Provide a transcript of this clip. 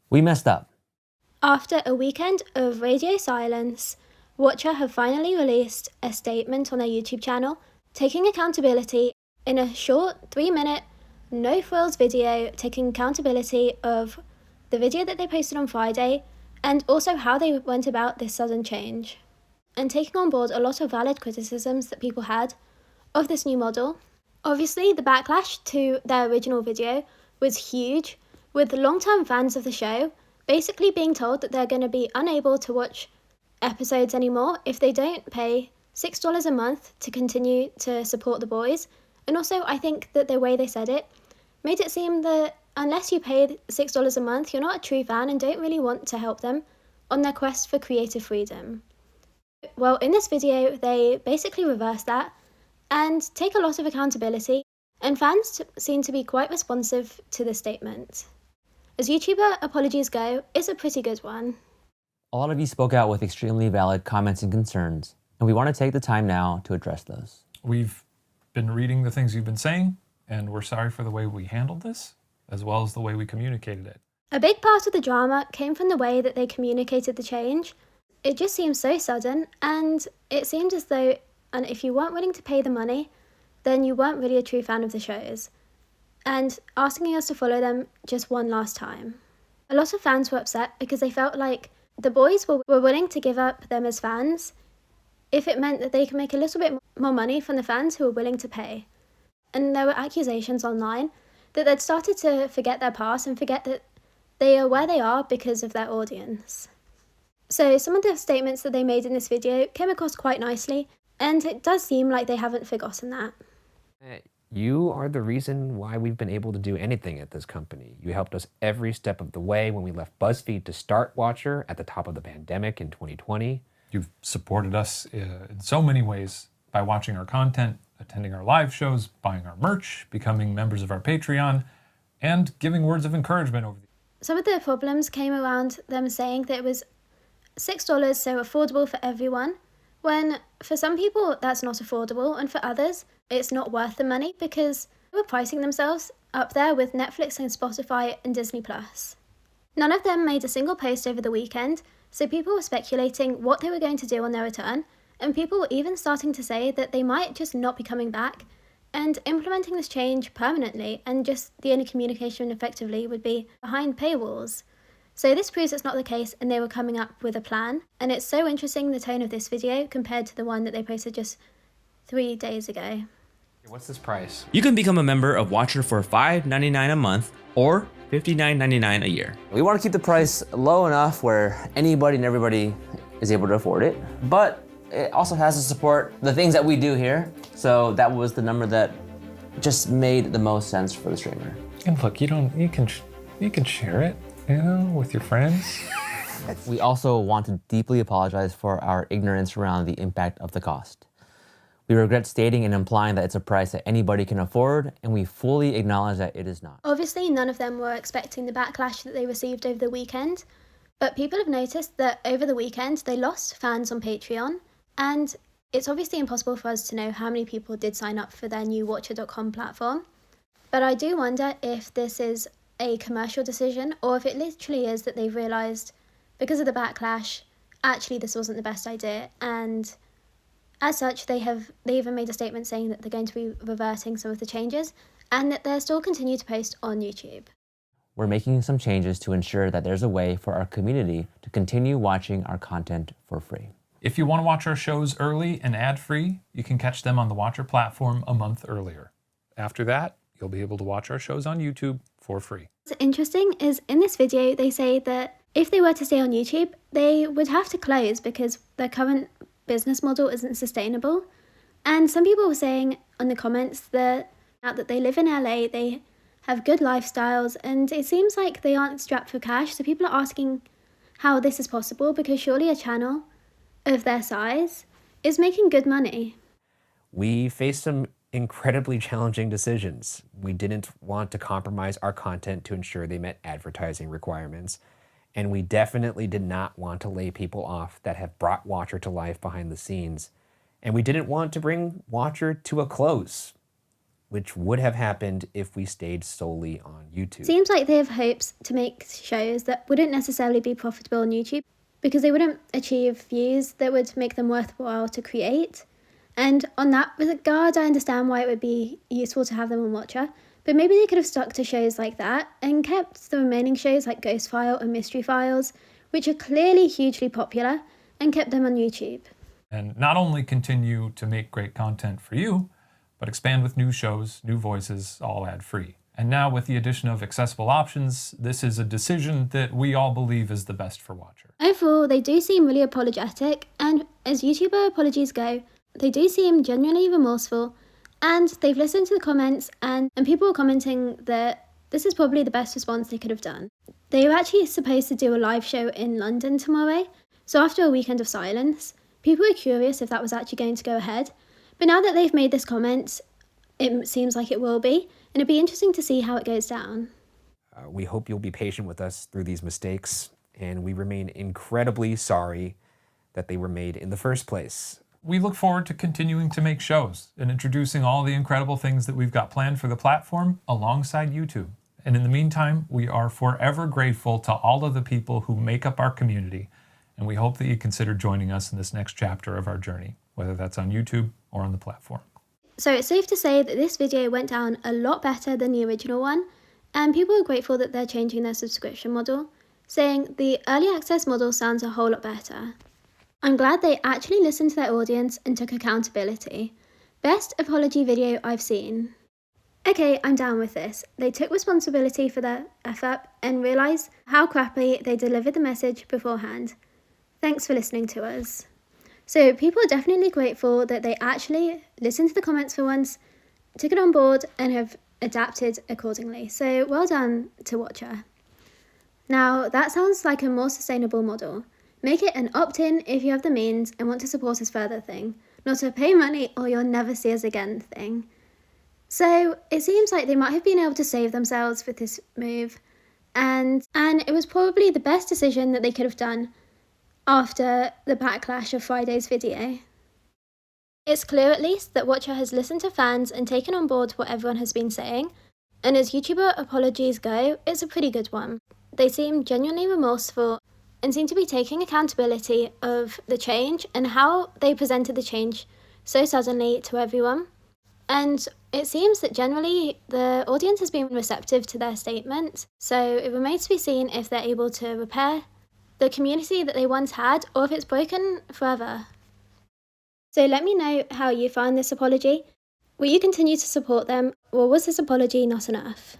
We messed up. After a weekend of radio silence, Watcher have finally released a statement on their YouTube channel, taking accountability in a short 3-minute, no frills video, taking accountability of the video that they posted on Friday, and also how they went about this sudden change, and taking on board a lot of valid criticisms that people had of this new model. Obviously, the backlash to their original video was huge, with long-term fans of the show basically being told that they're going to be unable to watch episodes anymore if they don't pay $6 a month to continue to support the boys. And also, I think that the way they said it made it seem that unless you pay $6 a month, you're not a true fan and don't really want to help them on their quest for creative freedom. Well, in this video, they basically reverse that and take a lot of accountability, and fans seem to be quite responsive to this statement. As YouTuber apologies go, it's a pretty good one. A lot of you spoke out with extremely valid comments and concerns, and we want to take the time now to address those. We've been reading the things you've been saying, and we're sorry for the way we handled this, as well as the way we communicated it. A big part of the drama came from the way that they communicated the change. It just seemed so sudden, and it seemed as though, and if you weren't willing to pay the money, then you weren't really a true fan of the shows, and asking us to follow them just one last time. A lot of fans were upset because they felt like the boys were willing to give up them as fans if it meant that they could make a little bit more money from the fans who were willing to pay. And there were accusations online that they'd started to forget their past and forget that they are where they are because of their audience. So some of the statements that they made in this video came across quite nicely, and it does seem like they haven't forgotten that. You are the reason why we've been able to do anything at this company. You helped us every step of the way when we left BuzzFeed to start Watcher at the top of the pandemic in 2020. You've supported us in so many ways by watching our content, attending our live shows, buying our merch, becoming members of our Patreon, and giving words of encouragement over the... Some of the problems came around them saying that it was $6, so affordable for everyone, when for some people that's not affordable, and for others it's not worth the money because they were pricing themselves up there with Netflix and Spotify and Disney+. None of them made a single post over the weekend, so people were speculating what they were going to do on their return, and people were even starting to say that they might just not be coming back and implementing this change permanently, and just the only communication effectively would be behind paywalls. So this proves it's not the case, and they were coming up with a plan, and it's so interesting the tone of this video compared to the one that they posted just 3 days ago. What's this price? You can become a member of Watcher for $5.99 a month or $59.99 a year. We want to keep the price low enough where anybody and everybody is able to afford it, but it also has to support the things that we do here. So that was the number that just made the most sense for the streamer. And look, you can share it, with your friends. We also want to deeply apologize for our ignorance around the impact of the cost. We regret stating and implying that it's a price that anybody can afford, and we fully acknowledge that it is not. Obviously, none of them were expecting the backlash that they received over the weekend, but people have noticed that over the weekend they lost fans on Patreon, and it's obviously impossible for us to know how many people did sign up for their new Watcher.com platform. But I do wonder if this is a commercial decision, or if it literally is that they've realised, because of the backlash, actually this wasn't the best idea, and as such, they even made a statement saying that they're going to be reverting some of the changes and that they'll still continue to post on YouTube. We're making some changes to ensure that there's a way for our community to continue watching our content for free. If you want to watch our shows early and ad-free, you can catch them on the Watcher platform a month earlier. After that, you'll be able to watch our shows on YouTube for free. What's interesting is in this video, they say that if they were to stay on YouTube, they would have to close because their current business model isn't sustainable. And some people were saying on the comments that now that they live in LA, they have good lifestyles, and it seems like they aren't strapped for cash. So people are asking how this is possible, because surely a channel of their size is making good money. We faced some incredibly challenging decisions. We didn't want to compromise our content to ensure they met advertising requirements. And we definitely did not want to lay people off that have brought Watcher to life behind the scenes. And we didn't want to bring Watcher to a close. which would have happened if we stayed solely on YouTube. Seems like they have hopes to make shows that wouldn't necessarily be profitable on YouTube because they wouldn't achieve views that would make them worthwhile to create. And on that regard, I understand why it would be useful to have them on Watcher, but maybe they could have stuck to shows like that and kept the remaining shows like Ghost File and Mystery Files, which are clearly hugely popular, and kept them on YouTube. And not only continue to make great content for you, but expand with new shows, new voices, all ad-free. And now with the addition of accessible options, this is a decision that we all believe is the best for Watcher. Overall, they do seem really apologetic, and as YouTuber apologies go, they do seem genuinely remorseful, and they've listened to the comments, and people are commenting that this is probably the best response they could have done. They were actually supposed to do a live show in London tomorrow, so after a weekend of silence, people were curious if that was actually going to go ahead. But now that they've made this comment, it seems like it will be, and it'd be interesting to see how it goes down. We hope you'll be patient with us through these mistakes, and we remain incredibly sorry that they were made in the first place. We look forward to continuing to make shows and introducing all the incredible things that we've got planned for the platform alongside YouTube. And in the meantime, we are forever grateful to all of the people who make up our community, and we hope that you consider joining us in this next chapter of our journey, whether that's on YouTube or on the platform. So it's safe to say that this video went down a lot better than the original one, and people are grateful that they're changing their subscription model, saying the early access model sounds a whole lot better. I'm glad they actually listened to their audience and took accountability. Best apology video I've seen. Okay, I'm down with this. They took responsibility for their F-up and realised how crappy they delivered the message beforehand. Thanks for listening to us. So people are definitely grateful that they actually listened to the comments for once, took it on board, and have adapted accordingly. So well done to Watcher. Now that sounds like a more sustainable model. Make it an opt-in if you have the means and want to support us further thing, not a pay money or you'll never see us again thing. So it seems like they might have been able to save themselves with this move, and it was probably the best decision that they could have done after the backlash of Friday's video. It's clear at least that Watcher has listened to fans and taken on board what everyone has been saying, and as YouTuber apologies go, it's a pretty good one. They seem genuinely remorseful and seem to be taking accountability of the change and how they presented the change so suddenly to everyone. And it seems that generally the audience has been receptive to their statement, so it remains to be seen if they're able to repair the community that they once had, or if it's broken forever. So let me know how you found this apology. Will you continue to support them, or was this apology not enough?